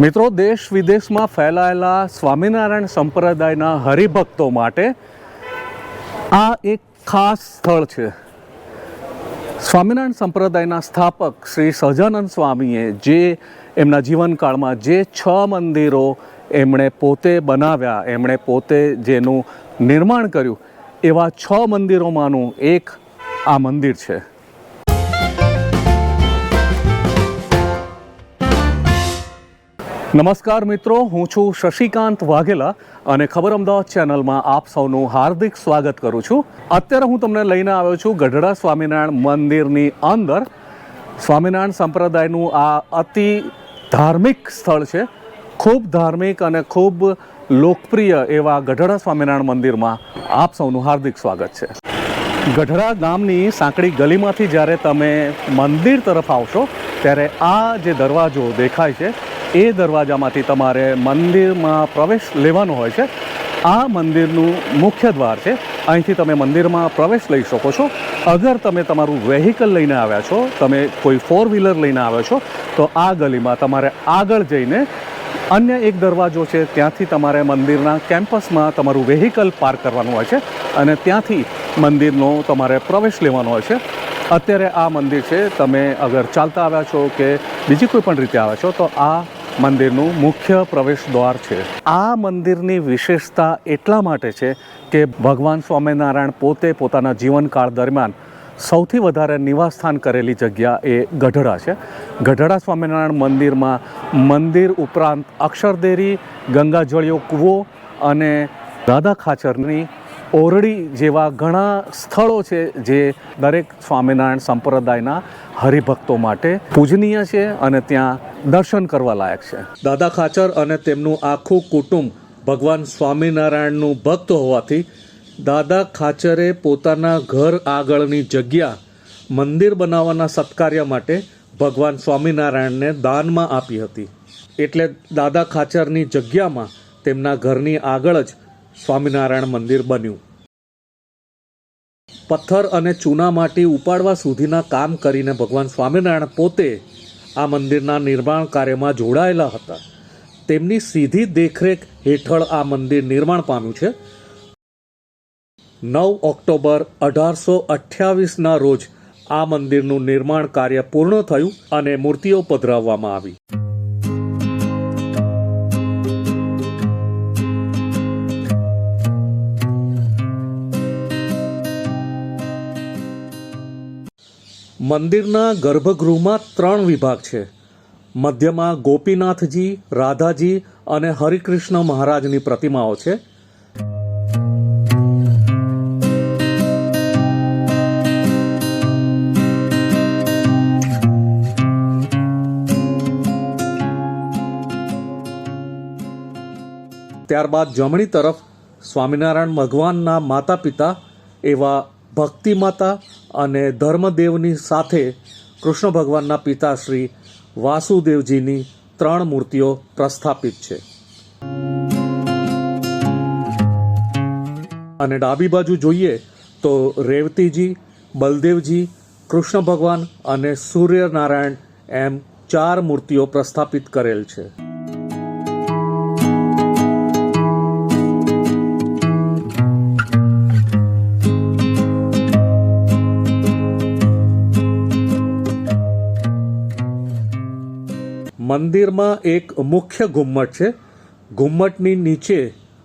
મિત્રો, દેશ વિદેશમાં ફેલાયેલા સ્વામિનારાયણ સંપ્રદાયના હરિભક્તો માટે આ એક ખાસ સ્થળ છે. સ્વામિનારાયણ સંપ્રદાયના સ્થાપક શ્રી સહજાનંદ સ્વામીએ જે એમના જીવનકાળમાં જે 6 મંદિરો એમણે પોતે બનાવ્યા, એમણે પોતે જેનું નિર્માણ કર્યું, એવા 6 મંદિરોમાંનું એક આ મંદિર છે. નમસ્કાર મિત્રો, હું છું શશિકાંત વાઘેલા અને ખબર અમદાવાદ ચેનલમાં આપ સૌનું હાર્દિક સ્વાગત કરું છું. અત્યારે હું તમને લઈને આવ્યો છું ગઢડા સ્વામિનારાયણ મંદિરની અંદર. સ્વામિનારાયણ સંપ્રદાયનું આ અતિ ધાર્મિક સ્થળ છે. ખૂબ ધાર્મિક અને ખૂબ લોકપ્રિય એવા ગઢડા સ્વામિનારાયણ મંદિરમાં આપ સૌનું હાર્દિક સ્વાગત છે. ગઢડા ગામની સાંકડી ગલીમાંથી જ્યારે તમે મંદિર તરફ આવશો ત્યારે આ જે દરવાજો દેખાય છે એ દરવાજામાંથી તમારે મંદિરમાં પ્રવેશ લેવાનો હોય છે. આ મંદિરનું મુખ્ય દ્વાર છે. અહીંથી તમે મંદિરમાં પ્રવેશ લઈ શકો છો. અગર તમે તમારું વેહિકલ લઈને આવ્યા છો, તમે કોઈ 4 વ્હીલર લઈને આવ્યો છો, તો આ ગલીમાં તમારે આગળ જઈને અન્ય એક દરવાજો છે, ત્યાંથી તમારે મંદિરના કેમ્પસમાં તમારું વેહિકલ પાર્ક કરવાનું હોય છે અને ત્યાંથી મંદિરનો તમારે પ્રવેશ લેવાનો હોય છે. અત્યારે આ મંદિર છે, તમે અગર ચાલતા આવ્યા છો કે બીજી કોઈ પણ રીતે આવ્યા છો તો આ મંદિરનું મુખ્ય પ્રવેશ દ્વાર છે. આ મંદિરની વિશેષતા એટલા માટે છે કે ભગવાન સ્વામિનારાયણ પોતે પોતાના જીવનકાળ દરમિયાન સૌથી વધારે નિવાસસ્થાન કરેલી જગ્યા એ ગઢડા છે. ગઢડા સ્વામિનારાયણ મંદિરમાં મંદિર ઉપરાંત અક્ષરદેરી, ગંગાજળિયો કૂવો અને દાદા ખાચરની ઓરડી જેવા ઘણા સ્થળો છે જે દરેક સ્વામિનારાયણ સંપ્રદાયના હરિભક્તો માટે પૂજનીય છે અને ત્યાં દર્શન કરવા લાયક છે. દાદા ખાચર અને તેમનું આખું કુટુંબ ભગવાન સ્વામિનારાયણનું ભક્ત હોવાથી દાદા ખાચરે પોતાના ઘર આગળની જગ્યા મંદિર બનાવવાના સત્કાર્ય માટે ભગવાન સ્વામિનારાયણને દાનમાં આપી હતી. એટલે દાદા ખાચરની જગ્યામાં તેમના ઘરની આગળ જ સ્વામિનારાયણ મંદિર બન્યું. પથ્થર અને ચૂના માટી ઉપાડવા સુધીના કામ કરીને ભગવાન સ્વામિનારાયણ પોતે આ મંદિરના નિર્માણ કાર્યમાં જોડાયેલા હતા. તેમની સીધી દેખરેખ હેઠળ આ મંદિર નિર્માણ પામ્યું છે. 9 ઓક્ટોબર 1828ના રોજ આ મંદિરનું નિર્માણ કાર્ય પૂર્ણ થયું અને મૂર્તિઓ પધરાવવામાં આવી. મંદિરના ગર્ભગૃહમાં 3 વિભાગ છે. મધ્યમાં ગોપીનાથજી, રાધાજી અને હરિકૃષ્ણ મહારાજની પ્રતિમાઓ છે. ત્યારબાદ જમણી તરફ સ્વામિનારાયણ ભગવાનના માતા પિતા એવા ભક્તિ માતા અને ધર્મદેવની સાથે કૃષ્ણ ભગવાનના પિતા શ્રી વાસુદેવજીની 3 મૂર્તિઓ પ્રસ્થાપિત છે. અને ડાબી બાજુ જોઈએ તો રેવતીજી, બલદેવજી, કૃષ્ણ ભગવાન અને સૂર્યનારાયણ એમ 4 મૂર્તિઓ પ્રસ્થાપિત કરેલ છે. મંદિરમાં એક મુખ્ય ઘુમ્મટ છે. ઘુમ્મટની નીચે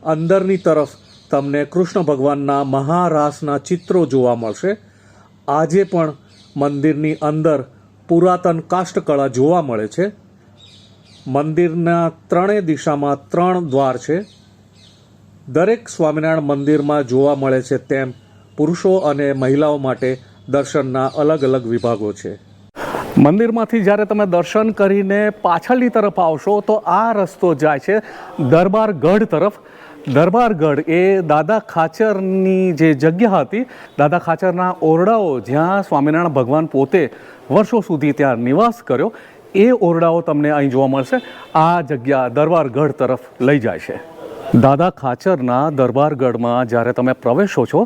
અંદરની તરફ તમને કૃષ્ણ ભગવાનના મહારાસના ચિત્રો જોવા મળશે. આજે પણ મંદિરની અંદર પુરાતન કાષ્ઠકળા જોવા મળે છે. મંદિરના 3 દિશામાં 3 દ્વાર છે. દરેક સ્વામિનારાયણ મંદિરમાં જોવા મળે છે તેમ પુરુષો અને મહિલાઓ માટે દર્શનના અલગ અલગ વિભાગો છે. મંદિરમાંથી જ્યારે તમે દર્શન કરીને પાછળની તરફ આવશો તો આ રસ્તો જાય છે દરબારગઢ તરફ. દરબારગઢ એ દાદા ખાચરની જે જગ્યા હતી, દાદા ખાચરના ઓરડાઓ જ્યાં સ્વામિનારાયણ ભગવાન પોતે વર્ષો સુધી ત્યાં નિવાસ કર્યો, એ ઓરડાઓ તમને અહીં જોવા મળશે. આ જગ્યા દરબારગઢ તરફ લઈ જાય છે. દાદા ખાચરના દરબારગઢમાં જ્યારે તમે પ્રવેશો છો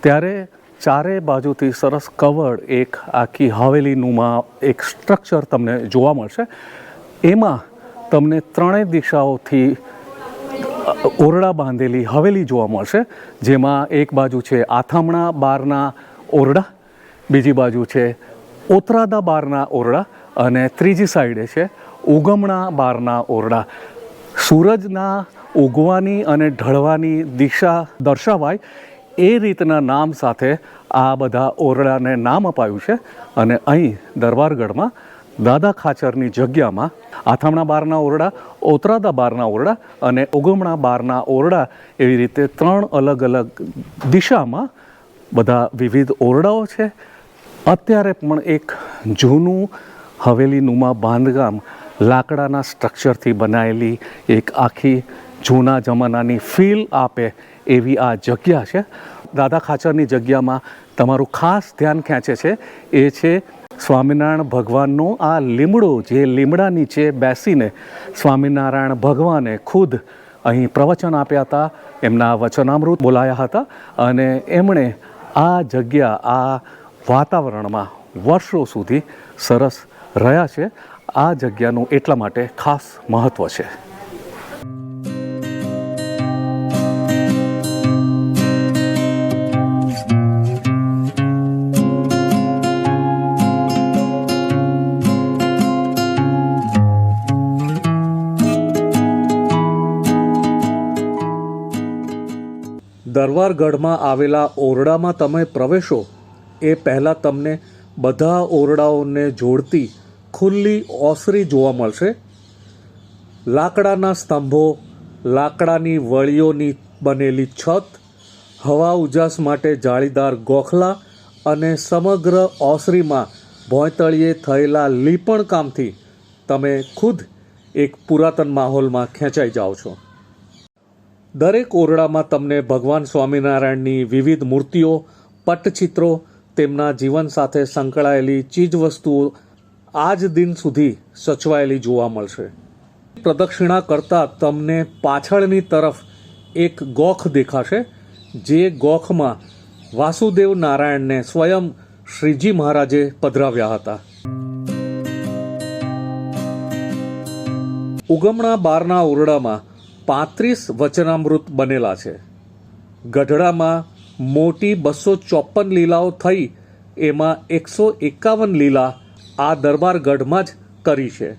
ત્યારે ચારે બાજુથી સરસ કવર્ડ એક આખી હવેલીનુંમાં એક સ્ટ્રક્ચર તમને જોવા મળશે. એમાં તમને ત્રણેય દિશાઓથી ઓરડા બાંધેલી હવેલી જોવા મળશે, જેમાં એક બાજુ છે આથામણા બારના ઓરડા, બીજી બાજુ છે ઓતરાદા બારના ઓરડા અને ત્રીજી સાઈડે છે ઉગમણા બારના ઓરડા. સૂરજના ઉગવાની અને ઢળવાની દિશા દર્શાવાય એ રીતના નામ સાથે આ બધા ઓરડાને નામ અપાયું છે. અને અહીં દરબારગઢમાં દાદા ખાચરની જગ્યામાં આથામણા બારના ઓરડા, ઓતરાદા બારના ઓરડા અને ઉગમણા બારના ઓરડા એવી રીતે ત્રણ અલગ અલગ દિશામાં બધા વિવિધ ઓરડાઓ છે. અત્યારે પણ એક જૂનું હવેલીનુમા બાંધકામ, લાકડાના સ્ટ્રક્ચરથી બનાવેલી એક આખી જૂના જમાનાની ફીલ આપે એવી આ જગ્યા છે. દાદા ખાચરની જગ્યામાં તમારું ખાસ ધ્યાન ખેંચે છે એ છે સ્વામિનારાયણ ભગવાનનો આ લીમડો, જે લીમડા નીચે બેસીને સ્વામિનારાયણ ભગવાને ખુદ અહીં પ્રવચન આપ્યા હતા, એમના વચનામૃત બોલાયા હતા અને એમણે આ જગ્યા, આ વાતાવરણમાં વર્ષો સુધી સરસ રહ્યા છે. આ જગ્યાનું એટલા માટે ખાસ મહત્ત્વ છે. દરબારગઢમાં આવેલા ઓરડામાં તમે પ્રવેશો એ પહેલાં તમને બધા ઓરડાઓને જોડતી ખુલ્લી ઓસરી જોવા મળશે. લાકડાના સ્તંભો, લાકડાની વળીઓની બનેલી છત, હવા ઉજાસ માટે જાળીદાર ગોખલા અને સમગ્ર ઓસરીમાં ભોંયતળીએ થયેલા લીપણ કામથી તમે ખુદ એક પુરાતન માહોલમાં ખેંચાઈ જાઓ છો. દરેક ઓરડામાં તમને ભગવાન સ્વામિનારાયણની વિવિધ મૂર્તિઓ, પટ્ટચિત્રો, તેમના જીવન સાથે સંકળાયેલી ચીજવસ્તુઓ આજ દિન સુધી સચવાયેલી જોવા મળશે. પ્રદક્ષિણા કરતાં તમને પાછળની તરફ એક ગોખ દેખાશે, જે ગોખમાં વાસુદેવ નારાયણને સ્વયં શ્રીજી મહારાજે પધરાવ્યા હતા. ઉગમણા બારના ઓરડામાં 35 વચનામૃત બનેલા છે. ગઢડામાં મોટી 254 લીલાઓ થઈ, એમાં 151 લીલા આ દરબારગઢમાં જ કરી છે.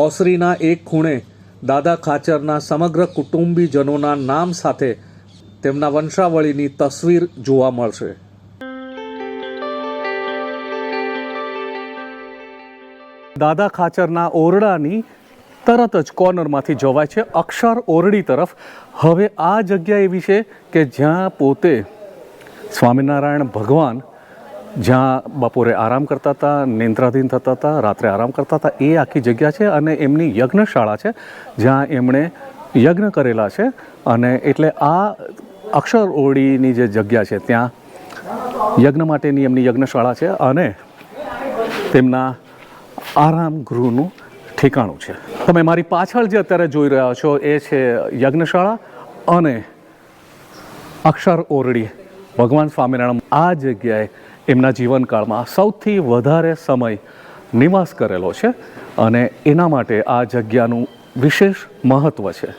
ઓસરીના એક ખૂણે દાદા ખાચરના સમગ્ર કુટુંબીજનોના નામ સાથે તેમના વંશાવળીની તસવીર જોવા મળશે. દાદા ખાચરના ઓરડાની તરત જ કોર્નરમાંથી જવાય છે અક્ષર ઓરડી તરફ. હવે આ જગ્યા એવી છે કે જ્યાં પોતે સ્વામિનારાયણ ભગવાન જ્યાં બપોરે આરામ કરતા હતા, નિંદ્રાધીન થતા હતા, રાત્રે આરામ કરતા હતા, એ આખી જગ્યા છે. અને એમની યજ્ઞશાળા છે જ્યાં એમણે યજ્ઞ કરેલા છે. અને એટલે આ અક્ષર ઓરડીની જે જગ્યા છે ત્યાં યજ્ઞ માટેની એમની યજ્ઞશાળા છે અને તેમના આરામ ગૃહનું ઠેકાણું છે. તમે મારી પાછળ જે અત્યારે જોઈ રહ્યા છો એ છે યજ્ઞશાળા અને અક્ષર ઓરડી. ભગવાન સ્વામિનારાયણ આ જગ્યાએ એમના જીવનકાળમાં સૌથી વધારે સમય નિવાસ કરેલો છે અને એના માટે આ જગ્યાનું વિશેષ મહત્ત્વ છે.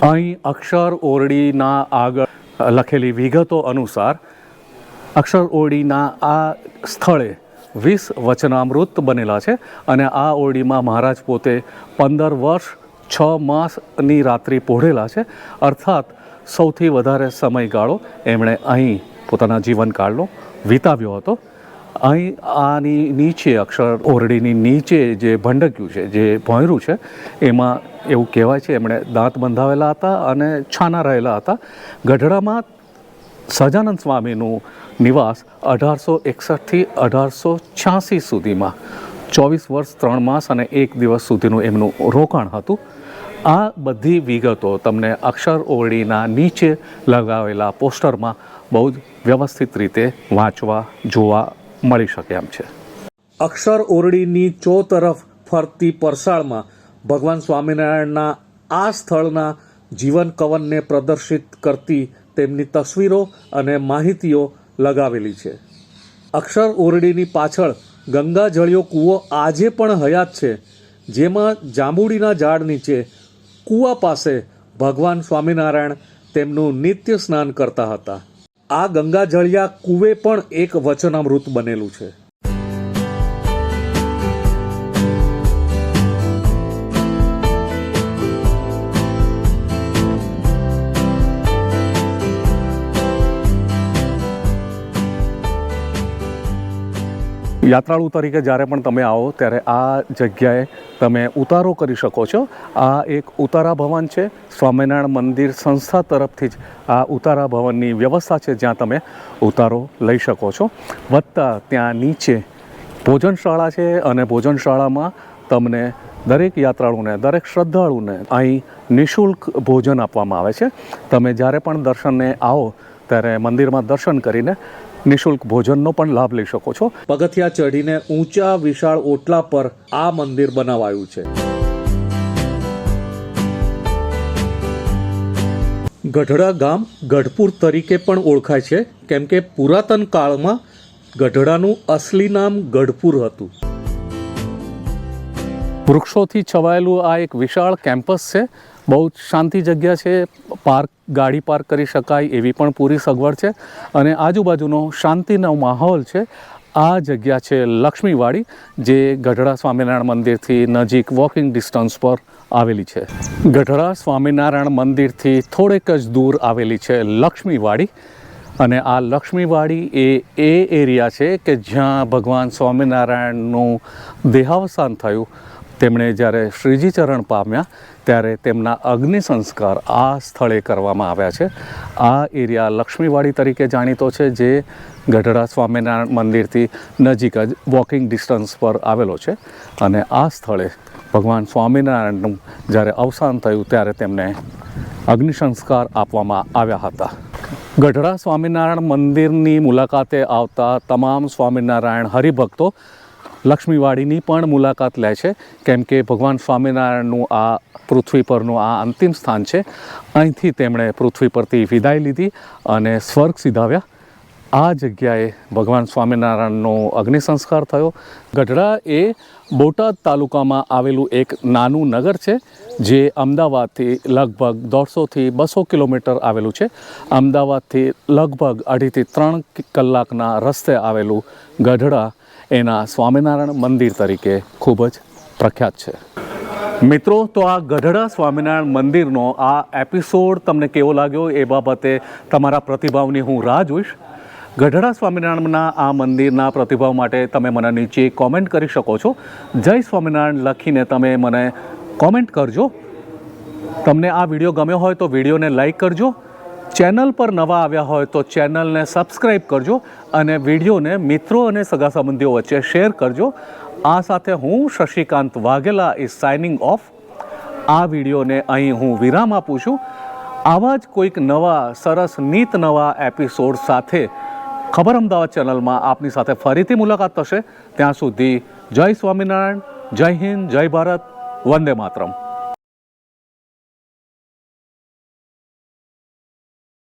અહીં અક્ષર ઓરડીના આગળ લખેલી વિગતો અનુસાર અક્ષર ઓરડીના આ સ્થળે 20 વચનામૃત બનેલા છે અને આ ઓરડીમાં મહારાજ પોતે 15 વર્ષ 6 માસની રાત્રિ પોઢેલા છે. અર્થાત સૌથી વધારે સમયગાળો એમણે અહીં પોતાના જીવનકાળનો વિતાવ્યો હતો. અહીં આની નીચે અક્ષર ઓરડીની નીચે જે ભંડક્યું છે, જે ભોંયરું છે, એમાં એવું કહેવાય છે એમણે દાંત બંધાવેલા હતા અને છાના રહેલા હતા. ગઢડામાં સહજાનંદ સ્વામીનું નિવાસ 1861થી 1886 સુધીમાં 24 વર્ષ 3 માસ અને 1 દિવસ સુધીનું એમનું રોકાણ હતું. આ બધી વિગતો તમને અક્ષર ઓરડીના નીચે લગાવેલા પોસ્ટરમાં બહુ જ વ્યવસ્થિત રીતે વાંચવા જોવા મળી શકે એમ છે. અક્ષર ઓરડીની ચોતરફ ફરતી પરસાળમાં ભગવાન સ્વામિનારાયણના આ સ્થળના જીવન કવનને પ્રદર્શિત કરતી તેમની તસવીરો અને માહિતીઓ લગાવેલી છે. અક્ષર ઓરડીની પાછળ ગંગાજળિયો કૂવો આજે પણ હયાત છે, જેમાં જાંબુડીના ઝાડ નીચે કૂવા પાસે ભગવાન સ્વામિનારાયણ તેમનું નિત્ય સ્નાન કરતા હતા. આ ગંગાજળિયા કૂવે પણ એક વચનામૃત બનેલું છે. યાત્રાળુ તરીકે જ્યારે પણ તમે આવો ત્યારે આ જગ્યાએ તમે ઉતારો કરી શકો છો. આ એક ઉતારા ભવન છે. સ્વામિનારાયણ મંદિર સંસ્થા તરફથી જ આ ઉતારા ભવનની વ્યવસ્થા છે, જ્યાં તમે ઉતારો લઈ શકો છો. વત્તા ત્યાં નીચે ભોજનશાળા છે અને ભોજનશાળામાં તમને દરેક યાત્રાળુને, દરેક શ્રદ્ધાળુને અહીં નિઃશુલ્ક ભોજન આપવામાં આવે છે. તમે જ્યારે પણ દર્શનને આવો ત્યારે મંદિરમાં દર્શન કરીને નિઃશુલ્ક ભોજનનો પણ લાભ લઈ શકો છો. પગથિયા ચઢીને ઊંચા વિશાળ ઓટલા પર આ મંદિર બનાવાયું છે. ગઢડા ગામ ગઢપુર તરીકે પણ ઓળખાય છે, કેમ કે પુરાતન કાળમાં ગઢડાનું અસલી નામ ગઢપુર હતું. વૃક્ષોથી છવાયેલું આ એક વિશાળ કેમ્પસ છે. બહુ શાંતિ જગ્યા છે. ગાડી પાર્ક કરી શકાય એવી પણ પૂરી સગવડ છે અને આજુબાજુનો શાંતિનો માહોલ છે. આ જગ્યા છે લક્ષ્મીવાડી, જે ગઢડા સ્વામિનારાયણ મંદિરથી નજીક વોકિંગ ડિસ્ટન્સ પર આવેલી છે. ગઢડા સ્વામિનારાયણ મંદિરથી થોડેક જ દૂર આવેલી છે લક્ષ્મીવાડી. અને આ લક્ષ્મીવાડી એ એરિયા છે કે જ્યાં ભગવાન સ્વામિનારાયણનું દેહાવસાન થયું. તેમણે જ્યારે શ્રીજી ચરણ પામ્યા ત્યારે તેમના અગ્નિ સંસ્કાર આ સ્થળે કરવામાં આવ્યા છે. આ એરિયા લક્ષ્મીવાડી તરીકે જાણીતો છે, જે ગઢડા સ્વામિનારાયણ મંદિરથી નજીક જ વોકિંગ ડિસ્ટન્સ પર આવેલો છે. અને આ સ્થળે ભગવાન સ્વામિનારાયણનું જ્યારે અવસાન થયું ત્યારે તેમને અગ્નિ સંસ્કાર આપવામાં આવ્યા હતા. ગઢડા સ્વામિનારાયણ મંદિરની મુલાકાતે આવતા તમામ સ્વામિનારાયણ હરિભક્તો લક્ષ્મીવાડીની પણ મુલાકાત લે છે, કેમ કે ભગવાન સ્વામિનારાયણનું આ પૃથ્વી પરનું આ અંતિમ સ્થાન છે. અહીંથી તેમણે પૃથ્વી પરથી વિદાય લીધી અને સ્વર્ગ સિધાવ્યા. આ જગ્યાએ ભગવાન સ્વામિનારાયણનો અગ્નિ સંસ્કાર થયો. ગઢડા એ બોટાદ તાલુકામાં આવેલું એક નાનું નગર છે, જે અમદાવાદથી લગભગ 150થી 200 કિલોમીટર આવેલું છે. અમદાવાદથી લગભગ 2.5થી 3 કલાકના રસ્તે આવેલું ગઢડા એના સ્વામિનારાયણ મંદિર તરીકે ખૂબ જ પ્રખ્યાત છે. મિત્રો, તો આ ગઢડા સ્વામિનારાયણ મંદિરનો આ એપિસોડ તમને કેવો લાગ્યો એ બાબતે તમારા પ્રતિભાવની હું રાહ જોઈશ. ગઢડા સ્વામિનારાયણના આ મંદિરના પ્રતિભાવ માટે તમે મને નીચે કોમેન્ટ કરી શકો છો. જય સ્વામિનારાયણ લખીને તમે મને કોમેન્ટ કરજો. તમને આ વિડીયો ગમ્યો હોય તો વિડીયોને લાઈક કરજો. ચેનલ પર નવા આવ્યા હોય તો ચેનલને સબસ્ક્રાઈબ કરજો અને વિડીયોને મિત્રો અને સગા સંબંધીઓ વચ્ચે શેર કરજો. આ સાથે હું Shashikant Vaghela is signing of. આ વિડીયોને અહીં હું વિરામ આપું છું. આવા જ કોઈક નવા સરસ નીત નવા એપિસોડ સાથે ખબર અમદાવાદ ચેનલમાં આપની સાથે ફરીથી મુલાકાત થશે. ત્યાં સુધી જય સ્વામિનારાયણ, જય હિન્દ, જય ભારત, વંદે માતરમ.